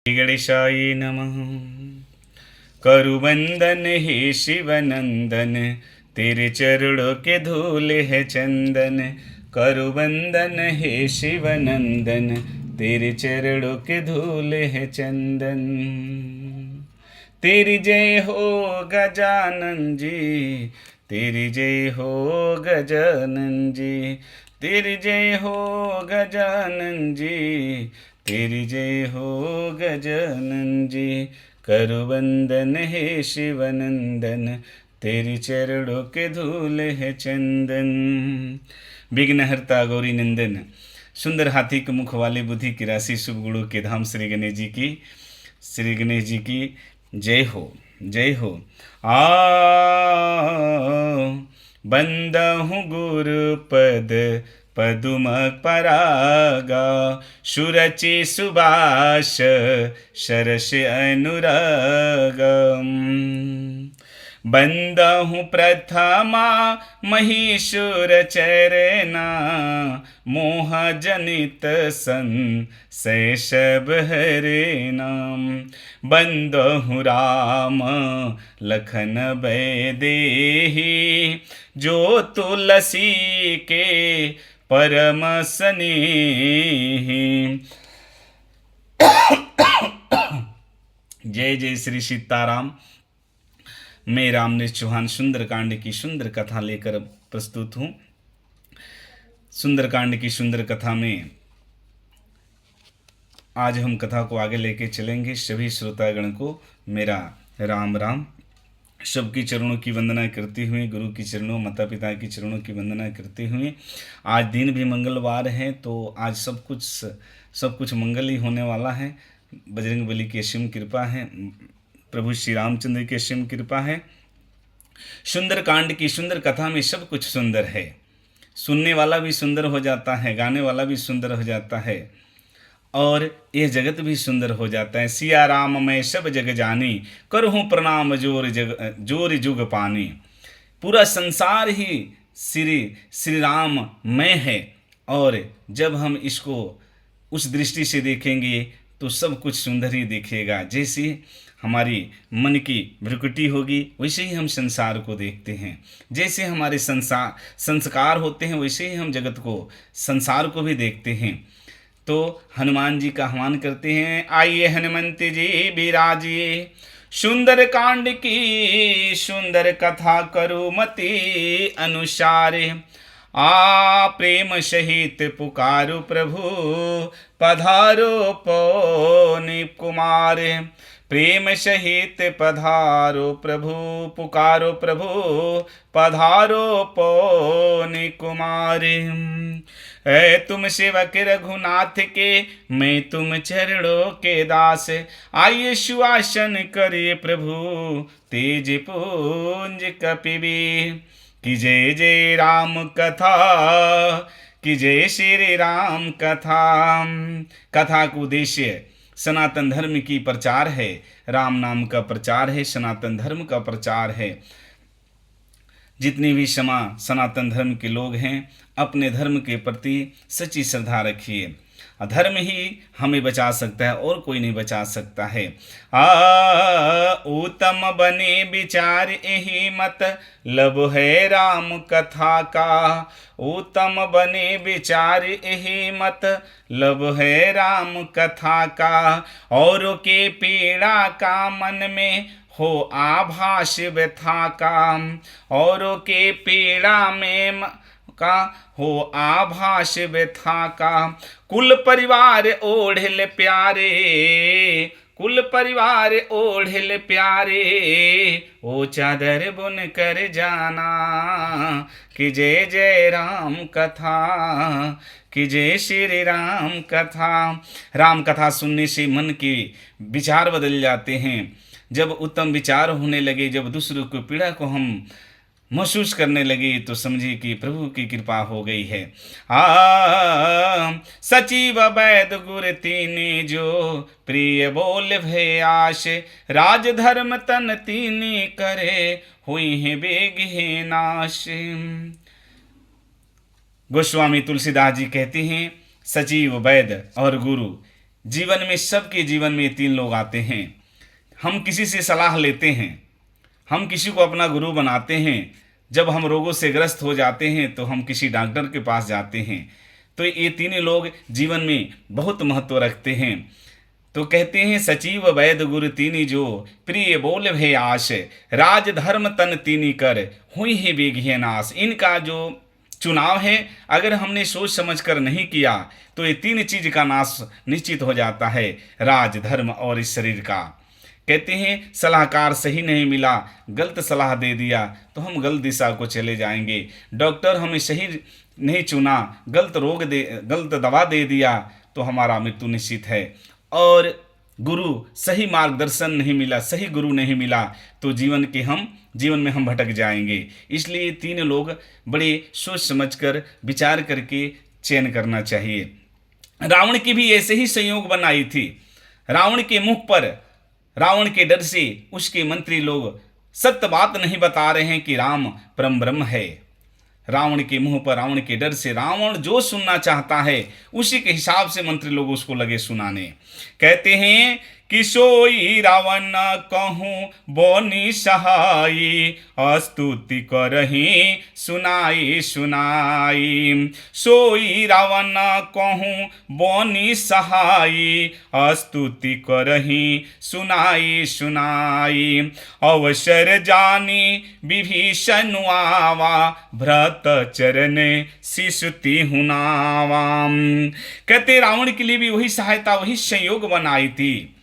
श्री गणेशाय नमः। करुवंदन हे शिवनंदन, तेरे चरणों के धूल है चंदन। करुवंदन हे शिवनंदन, तेरे चरणों के धूल है चंदन। तेरी जय हो गजानन जी, तेरी जय हो गजानन जी, तेरी जय हो गजानन जी, तेरी जय हो गजानन जी। करुवंदन हे शिवनंदन, तेरी चरणों के धूल है चंदन। विघ्नहर्ता गौरी नंदन, सुंदर हाथी के मुख वाले, बुद्धि की राशि, शुभ गुणों के धाम, श्री गणेश जी की, श्री गणेश जी की जय हो, जय हो। आ बंदहु गुरुपद पदुम परागा, सुरचि सुबास शरस अनुरागम। बंदहु प्रथमा महीशुर चरना, मोह जनित सन शैशव हरे नाम। बंदहु राम लखन बैदेही, जो तुलसी के परम स्नेही। जय जय श्री सीताराम। मैं रामनेश चौहान सुंदरकांड की सुंदर कथा लेकर प्रस्तुत हूँ। सुंदरकांड की सुंदर कथा में आज हम कथा को आगे लेके चलेंगे। सभी श्रोतागण को मेरा राम राम। सबकी चरणों की वंदना करते हुए, गुरु की चरणों, माता पिता की चरणों की वंदना करते हुए, आज दिन भी मंगलवार है तो आज सब कुछ मंगल ही होने वाला है। बजरंग बली की असीम कृपा है, प्रभु श्री रामचंद्र की असीम कृपा है। सुंदरकांड की सुंदर कथा में सब कुछ सुंदर है। सुनने वाला भी सुंदर हो जाता है, गाने वाला भी सुंदर हो जाता है और यह जगत भी सुंदर हो जाता है। सिया राम मैं सब जग जानी, करहूँ प्रणाम जोर जुग पानी। पूरा संसार ही श्री राम में है और जब हम इसको उस दृष्टि से देखेंगे तो सब कुछ सुंदर ही दिखेगा। जैसे हमारी मन की भ्रुकुटी होगी वैसे ही हम संसार को देखते हैं। जैसे हमारे संस्कार होते हैं वैसे ही हम जगत को, संसार को भी देखते हैं। तो हनुमान जी का आह्वान करते हैं, आइए हनुमंत जी विराजिए, सुंदर कांड की सुंदर कथा करो मति अनुसारे। आ प्रेम सहित पुकारो प्रभु, पधारो पौनि कुमार। प्रेम सहित पधारो प्रभु, पुकारो प्रभु, पधारो पौनि कुमार। है तुम सेवक रघुनाथ के, मैं तुम चरणों के दास। आइए सुआसन करे प्रभु, तेज पुंज कपिबी। कि जय जय राम कथा, कि जय श्री राम कथा। कथा का उद्देश्य सनातन धर्म की प्रचार है, राम नाम का प्रचार है, सनातन धर्म का प्रचार है। जितने भी सनातन धर्म के लोग हैं अपने धर्म के प्रति सच्ची श्रद्धा रखिए। धर्म ही हमें बचा सकता है और कोई नहीं बचा सकता है। उत्तम बने विचार यही मत लब है राम कथा का। उत्तम बने विचार यही मत लब है राम कथा का। औरों के पीड़ा का मन में हो आभास व्यथा का। औरों के पीड़ा में का हो आभास व्यथा का। कुल परिवार ओढ़ल प्यारे, कुल परिवार ओढ़ल प्यारे। ओ चादर बुन कर जाना, कि जय जय राम कथा, कि जय श्री राम कथा। राम कथा सुनने से मन के विचार बदल जाते हैं। जब उत्तम विचार होने लगे, जब दूसरों को पीड़ा को हम महसूस करने लगे तो समझिए कि प्रभु की कृपा हो गई है। सचिव वैद गुर तीनी जो, प्रिय बोल भय आश। राज धर्म तन तीनी करे, हुई है बेग है नाश। गोस्वामी तुलसीदास जी कहते हैं, सचिव वैद और गुरु जीवन में, सबके जीवन में 3 लोग आते हैं। हम किसी से सलाह लेते हैं, हम किसी को अपना गुरु बनाते हैं। जब हम रोगों से ग्रस्त हो जाते हैं तो हम किसी डॉक्टर के पास जाते हैं। तो ये 3 लोग जीवन में बहुत महत्व रखते हैं। तो कहते हैं सचिव वैद गुरु तीनी जो, प्रिय बोल भय आश, राज धर्म तन तीनी कर, हुई है बेघिय नाश। इनका जो चुनाव है, अगर हमने सोच समझ कर नहीं किया तो ये 3 चीज का नाश निश्चित हो जाता है, राज धर्म और इस शरीर का। कहते हैं सलाहकार सही नहीं मिला, गलत सलाह दे दिया तो हम गलत दिशा को चले जाएंगे। डॉक्टर हमें सही नहीं चुना, गलत दवा दे दिया तो हमारा मृत्यु निश्चित है। और गुरु सही मार्गदर्शन नहीं मिला, सही गुरु नहीं मिला तो जीवन में हम भटक जाएंगे। इसलिए 3 लोग बड़े सोच समझकर विचार करके चयन करना चाहिए। रावण की भी ऐसे ही संयोग बनाई थी। रावण के मुख पर, रावण के डर से उसके मंत्री लोग सत्य बात नहीं बता रहे हैं कि राम परम ब्रह्म है। रावण के मुंह पर, रावण के डर से रावण जो सुनना चाहता है उसी के हिसाब से मंत्री लोग उसको लगे सुनाने। कहते हैं कि सोई रावण कहूँ बोनी सहाई, स्तुति करही सुनाई सुनाई। सोई रावण कहूँ बोनी सहाई, स्तुति करही सुनाई सुनाई। अवसर जानी विभीषण आवा, भ्रत चरण शिशुति हुनावाम। कहते रावण के लिए भी वही सहायता, वही संयोग बनाई थी।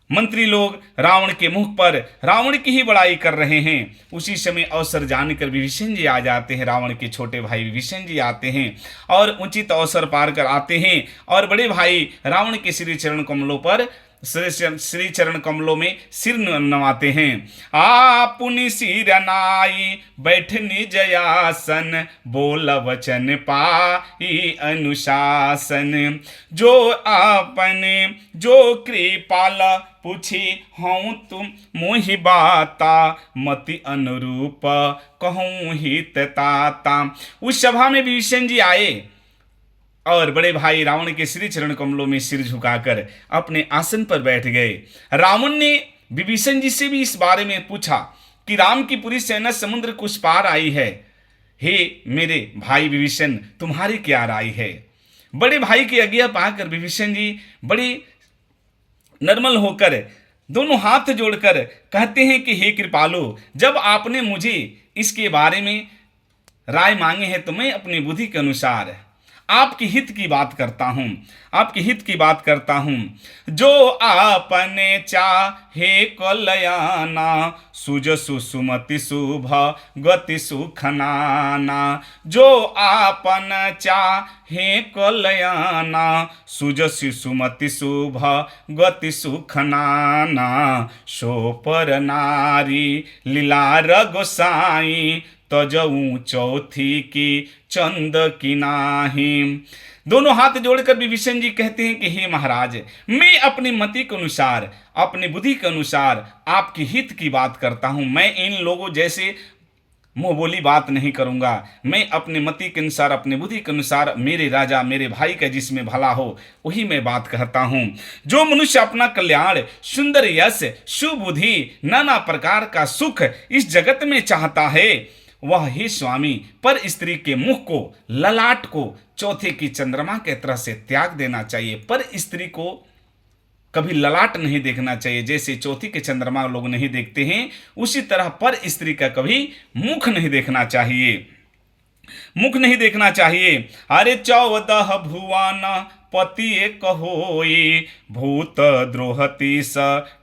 मंत्री लोग रावण के मुख पर रावण की ही बड़ाई कर रहे हैं। उसी समय अवसर जानकर विभीषण जी आ जाते हैं। रावण के छोटे भाई विभीषण जी आते हैं और उचित अवसर पार कर आते हैं और बड़े भाई रावण के श्री चरण कमलों पर, श्री चरण कमलों में सिर नवाते हैं। आपुनि सिर नाई बैठनी जयासन, बोल वचन पाई अनुशासन। जो आपने जो कृपाल पूछी हूँ तुम मोहि बाता, मति अनुरूप कहूँ हित ताता। उस सभा में विभीषण जी आए और बड़े भाई रावण के श्री चरण कमलों में सिर झुकाकर अपने आसन पर बैठ गए। रावण ने विभीषण जी से भी इस बारे में पूछा कि राम की पूरी सेना समुद्र कुछ पार आई है, हे मेरे भाई विभीषण तुम्हारी क्या राय है। बड़े भाई की आज्ञा पाकर विभीषण जी बड़े निर्मल होकर दोनों हाथ जोड़कर कहते हैं कि हे कृपालु, जब आपने मुझे इसके बारे में राय मांगे हैं तो मैं अपनी बुद्धि के अनुसार आपके हित की बात करता हूँ, आपके हित की बात करता हूँ। जो आपने चाहे कल्याणा, सुजसु सुमति शुभ गति सुखनाना। जो आपन चाहे कल्याणा, सुजसु सुमति शुभ गति सुखनाना। सो पर नारी लीलार गोसाई, तजऊ चौथी की चंद की नाही। दोनों हाथ जोड़कर विभीषण जी कहते हैं कि हे महाराज, मैं अपनी मति के अनुसार, अपनी बुद्धि के अनुसार आपके हित की बात करता हूं। मैं इन लोगों जैसे मुंह बोली बात नहीं करूंगा। मैं अपने मति के अनुसार, अपने बुद्धि के अनुसार, मेरे राजा मेरे भाई का जिसमें भला हो वही मैं बात कहता हूँ। जो मनुष्य अपना कल्याण, सुंदर यश, सुबुद्धि, नाना प्रकार का सुख इस जगत में चाहता है, वह ही स्वामी पर स्त्री के मुख को, ललाट को चौथे की चंद्रमा के तरह से त्याग देना चाहिए। पर स्त्री को कभी ललाट नहीं देखना चाहिए। जैसे चौथी के चंद्रमा लोग नहीं देखते हैं, उसी तरह पर स्त्री का कभी मुख नहीं देखना चाहिए, मुख नहीं देखना चाहिए। अरे 14 भुवन पति एक होई, भूत द्रोहती स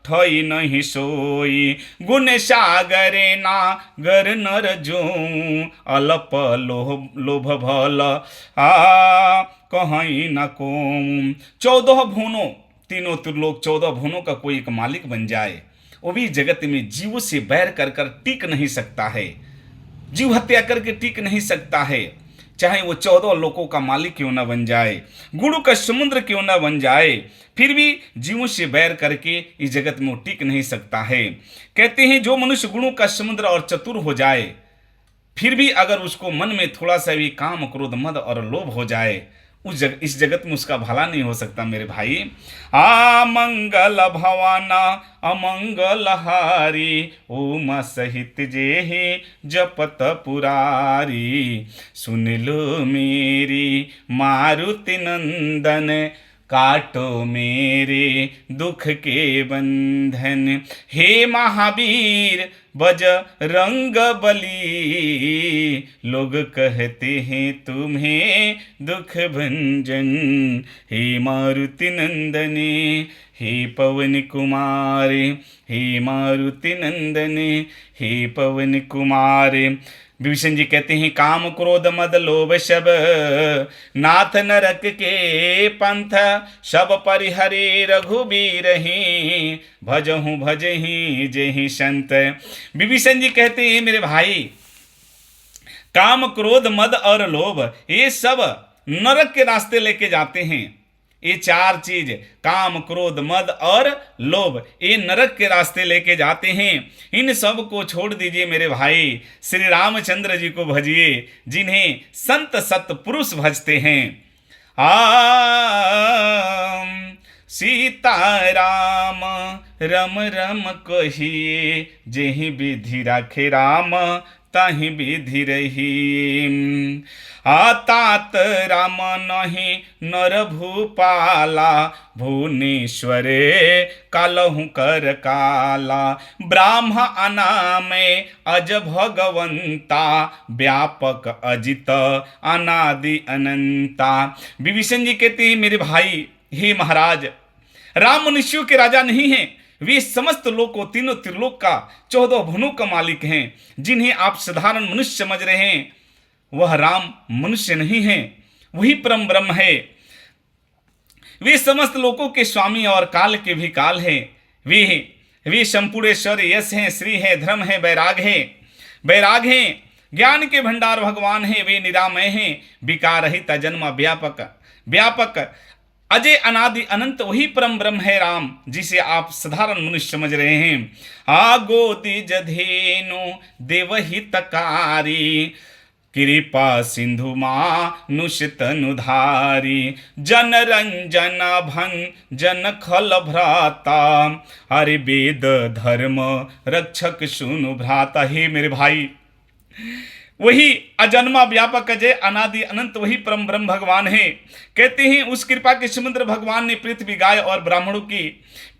ठई नहीं सोई। गुण सागरे नागर नर जो, अलप लोभ भल कहीं न को। 14 भुवनों, तीनों त्रिलोक, 14 भुवनों का कोई एक मालिक बन जाए, वो भी जगत में जीवों से बैर कर कर टिक नहीं सकता है, जीव हत्या करके टिक नहीं सकता है। चाहे वो 14 लोकों का मालिक क्यों ना बन जाए, गुरु का समुद्र क्यों ना बन जाए, फिर भी जीवों से बैर करके इस जगत में वो टिक नहीं सकता है। कहते हैं जो मनुष्य गुणों का समुद्र और चतुर हो जाए, फिर भी अगर उसको मन में थोड़ा सा भी काम, क्रोध, मद और लोभ हो जाए, इस जगत में उसका भला नहीं हो सकता मेरे भाई। आ मंगल भवाना अमंगल हारी, उमा सहित जेहि जपत पुरारी। सुन लो मेरी मारुति नंदन, काटो मेरे दुख के बंधन। हे महावीर बजरंग बली, लोग कहते हैं तुम्हें दुख भंजन। हे मारुति नंदने, हे पवन कुमार, हे मारुति नंदने, हे पवन कुमार। विभीषण जी कहते हैं काम क्रोध मद लोभ सब, नाथ नरक के पंथ सब परिहरे रघुबीर ही। भजहूँ भजहि जेहि संत। विभीषण जी कहते हैं मेरे भाई, काम क्रोध मद और लोभ ये सब नरक के रास्ते लेके जाते हैं। ये चार चीज काम क्रोध मद और लोभ ये नरक के रास्ते लेके जाते हैं। इन सब को छोड़ दीजिए मेरे भाई, श्री रामचंद्र जी को भजिए जिन्हें संत सत्पुरुष भजते हैं। सीता राम रम रम कहिए, जेहि विधि राखे राम ताहि विधि रही। तात राम नहीं नर भूपाला, भुवनेश्वरे कालहु कर काला। ब्राह्म अनामे अज भगवंता, व्यापक अजित अनादि अनंता। विभीषण जी कहते हैं मेरे भाई, हे महाराज राम मनुष्यों के राजा नहीं हैं, वे समस्त लोकों तीनों त्रिलोक का 14 भुवनों का मालिक हैं। जिन्हें आप साधारण मनुष्य समझ रहे हैं वह राम मनुष्य नहीं है, वही परम ब्रह्म है। वे समस्त लोकों के स्वामी और काल के भी काल है। वे संपूर्णेश्वर यश हैं, श्री है, धर्म है, वैराग है, ज्ञान के भंडार भगवान है। वे निरामय हैं, विकार रहित जन्म व्यापक अजय अनादि अनंत वही परम ब्रह्म है राम, जिसे आप साधारण मनुष्य समझ रहे हैं। गोदी जधेनु देवहितकारी, कृपा सिंधु मानुष तनुधारी। जन रंजन भंजन खल भ्राता, हरि वेद धर्म रक्षक सुनु भ्राता। हे मेरे भाई, वही अजन्मा व्यापक अजय अनादि अनंत वही परम ब्रह्म भगवान है। कहते हैं उस कृपा के समुद्र भगवान ने पृथ्वी गाय और ब्राह्मणों की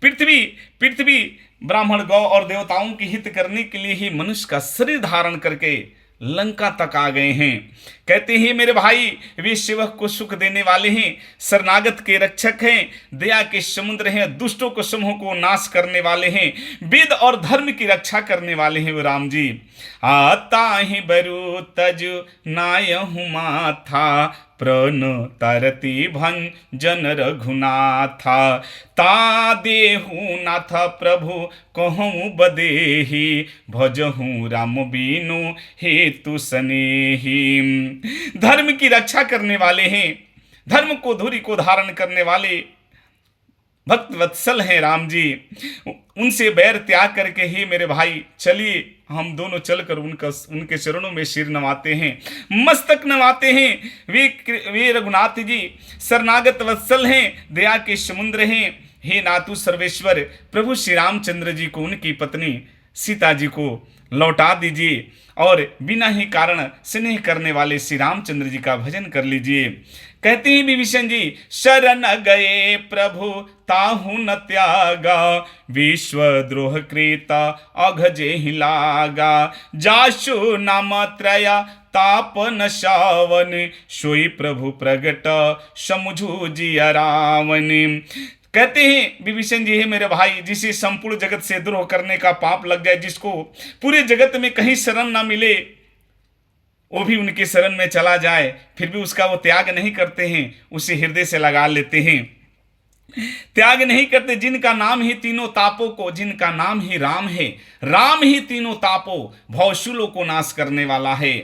पृथ्वी ब्राह्मण गौ और देवताओं की हित करने के लिए ही मनुष्य का शरीर धारण करके लंका तक आ गए हैं। कहते हैं मेरे भाई, वे सेवक को सुख देने वाले हैं, शरणागत के रक्षक हैं, दया के समुद्र हैं, दुष्टों को समूह को नाश करने वाले हैं, वेद और धर्म की रक्षा करने वाले हैं वो राम जी। आता ही बरु तजु नायहु माथा, प्रण तरती भंजन रघुनाथा। ता देहु नाथ प्रभु कहूँ बदेही, भजहूँ राम बीनु हेतु सनेही। धर्म की रक्षा करने वाले हैं, धर्म को धुरी को धारण करने वाले भक्त वत्सल हैं राम जी। उनसे बैर त्याग करके ही मेरे भाई चलिए हम दोनों चलकर उनके चरणों में सिर नवाते हैं, मस्तक नवाते हैं। वे रघुनाथ जी शरणागत वत्सल हैं, दया के समुद्र हैं। हे नाथु सर्वेश्वर, प्रभु श्री रामचंद्र जी को उनकी पत्नी सीता जी को लौटा दीजिए और बिना ही कारण स्नेह करने वाले श्री रामचंद्र जी का भजन कर लीजिए। कहते हैं विभीषण जी, शरण गए प्रभु ताहु न त्यागा, विश्वद्रोह कृता अघजे ही लागा। जासु नाम त्रया ताप न सावन, सोई प्रभु प्रगट समझू जिया रावण। कहते हैं विभीषण जी, है मेरे भाई, जिसे संपूर्ण जगत से द्रोह करने का पाप लग जाए, जिसको पूरे जगत में कहीं शरण ना मिले, वो भी उनके शरण में चला जाए, फिर भी उसका वो त्याग नहीं करते हैं, उसे हृदय से लगा लेते हैं, त्याग नहीं करते। जिनका नाम ही तीनों तापों को, जिनका नाम ही राम है, राम ही तीनों तापों भवशूलों को नाश करने वाला है।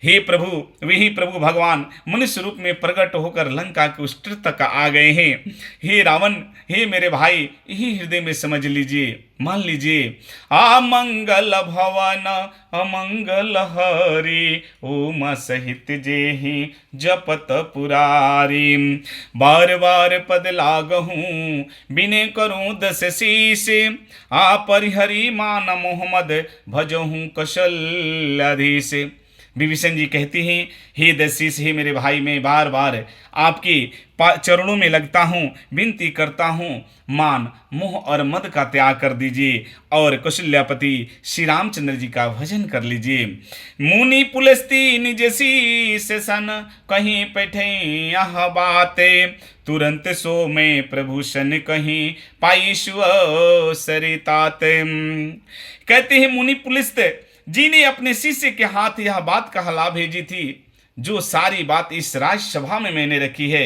हे प्रभु, वही प्रभु भगवान मनुष्य रूप में प्रकट होकर लंका के उस तट तक आ गए हैं। हे रावण, हे मेरे भाई, यही हृदय में समझ लीजिए, मान लीजिए। अमंगल भवन अमंगल हरि, ओम सहित जेहि जपत पुरारी। बार बार पद लागहूँ बिने करूँ दस शीस, आ परिहरि मान मोहम्मद भजहूँ कौशल्याधीश। विभीषण जी कहती हैं, हे दशीष, हे मेरे भाई, मैं बार बार आपके चरणों में लगता हूँ, विनती करता हूँ, मान मोह और मद का त्याग कर दीजिए और कौशल्यापति श्री रामचंद्र जी का भजन कर लीजिए। मुनि पुलस्ती निज शीस सन, कहीं बैठे यह बाते, तुरंत सो में प्रभूषण कहीं पाई शिव सरितात। कहते हैं मुनि पुलस्त जी ने अपने शिष्य के हाथ यह बात कहला भेजी थी, जो सारी बात इस राजसभा में मैंने रखी है।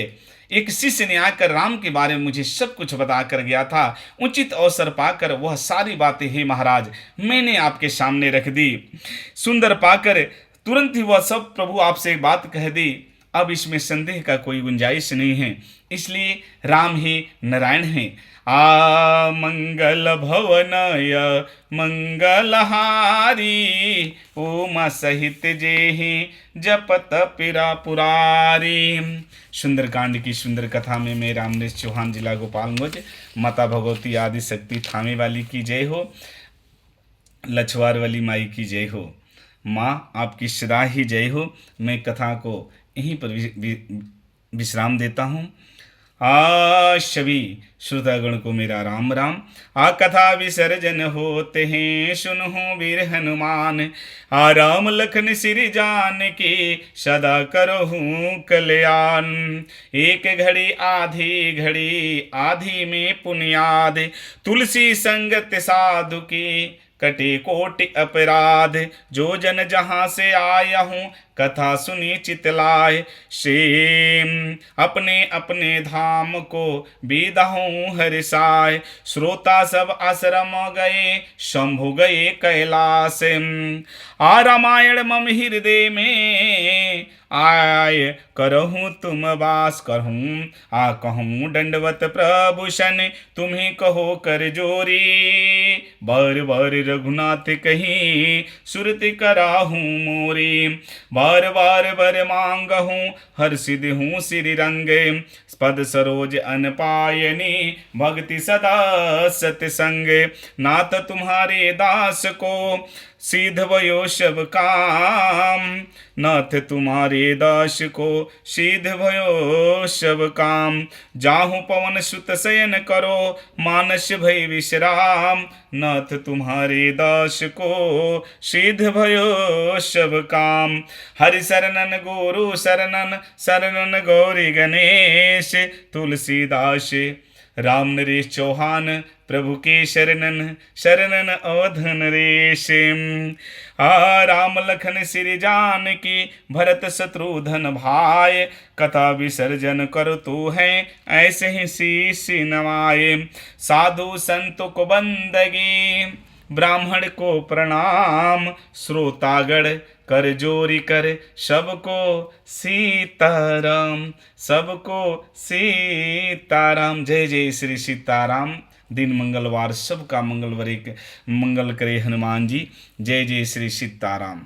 एक शिष्य ने आकर राम के बारे में मुझे सब कुछ बता कर गया था। उचित अवसर पाकर वह सारी बातें हे महाराज मैंने आपके सामने रख दी। सुंदर पाकर तुरंत ही वह सब प्रभु आपसे बात कह दी। अब इसमें संदेह का कोई गुंजाइश नहीं है, इसलिए राम ही नारायण हैं। आ मंगल भवनय मंगलहारी, उमा सहित जेहि जपत पिरा पुरारी। सुंदरकांड की सुंदर कथा में मैं रामनेश चौहान, जिला गोपालगंज, माता भगवती आदि शक्ति थामे वाली की जय हो, लछवार वाली माई की जय हो। माँ आपकी सदा ही जय हो। मैं कथा को यहीं पर विश्राम देता हूँ। सभी श्रोतागण को मेरा राम राम। कथा विसर्जन होते हैं सुनहो वीर हनुमान, राम लखन सिर जान के सदा करहूँ कल्याण। एक घड़ी आधी में पुनियाद, तुलसी संगत साधु की कटे कोटि अपराध। जो जन जहाँ से आया हूँ कथा सुनी चितलाय, सेम अपने अपने धाम को बीदाहूँ हरिसाय। श्रोता सब आश्रम गए शंभु गए कैलाश, रामायण मम हृदय में आय करहूँ तुम वास करहूँ। कहूँ दंडवत प्रभूषण तुम्हें कहो कर जोरी, बार बार रघुनाथ कहीं सुरति कराहूँ मोरी। बार बार बर मांगहूँ हर सिद्ध हूँ श्री रंगे, पद सरोज अनपायनी भक्ति सदा सतसंग। नाथ तुम्हारे दास को सिद्ध भयो सब काम, नाथ तुम्हारे दास को सिद्ध भयो सब काम। जाहु पवन सुत शयन करो मानस भय विश्राम, नाथ तुम्हारे दास को सिद्ध भयो सब काम। हरि शरणन गुरु शरणन शरणन गौरी गणेश, तुलसीदास राम नरेश चौहान प्रभु के शरणन शरणन अवधन नरेश। राम लखन सिर जान की भरत शत्रुधन भाई, कथा विसर्जन कर तो है ऐसे ही शीश नवाए। साधु संत को बंदगी ब्राह्मण को प्रणाम, श्रोतागण कर जोरी कर सबको सीताराम, सबको सीताराम। जय जय श्री सीताराम। दिन मंगलवार सबका मंगल करे हनुमान जी। जय जय श्री सीताराम।